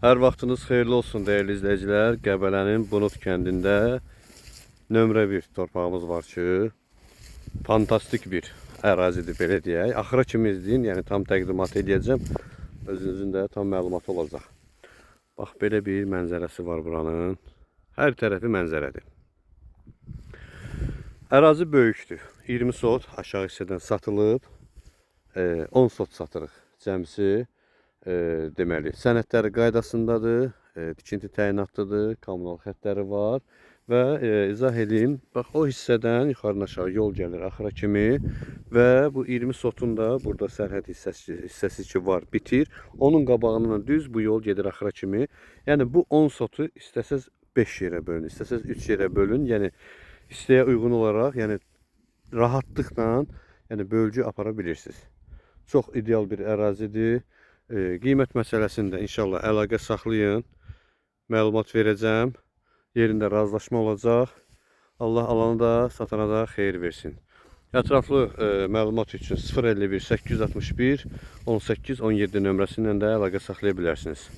Hər vaxtınız xeyirli olsun değerli izleyiciler. Qəbələnin Bunut kəndində nömrə 1 torpağımız var ki, fantastik bir ərazidir belə deyək. Axıra kimi izləyin, yəni tam təqdimat edəcəm. Özünüzün də tam məlumatı olacaq. Bax belə bir mənzərəsi var buranın. Hər tərəfi mənzərədir. Ərazi böyükdür. 20 sot aşağı hissədən satılıb, 10 sot satırıq cəmsi. Deməli, sənədləri qaydasındadır, tikinti təyinatlıdır, kommunal xətləri var və izah edeyim. Bax, o hissədən yuxarı aşağı yol gəlir axıra kimi və bu 20 sotun da burada sərhəd hissəsi ki var, bitir. Onun qabağından düz bu yol gedir axıra kimi. Yəni bu 10 sotu istəsəz 5 yerə bölün, istəsəz 3 yerə bölün. Yəni isteğe uygun olarak, yəni rahatlıkla yəni bölgü apara bilirsiniz. Çox ideal bir ərazidir. Qiymət məsələsində inşallah əlaqə saxlayın. Məlumat verəcəm. Yerində razılaşma olacaq. Allah alana da satana da xeyir versin. Ətraflı məlumat üçün 051 861 18 17 nömrəsindən də əlaqə saxlaya bilərsiniz.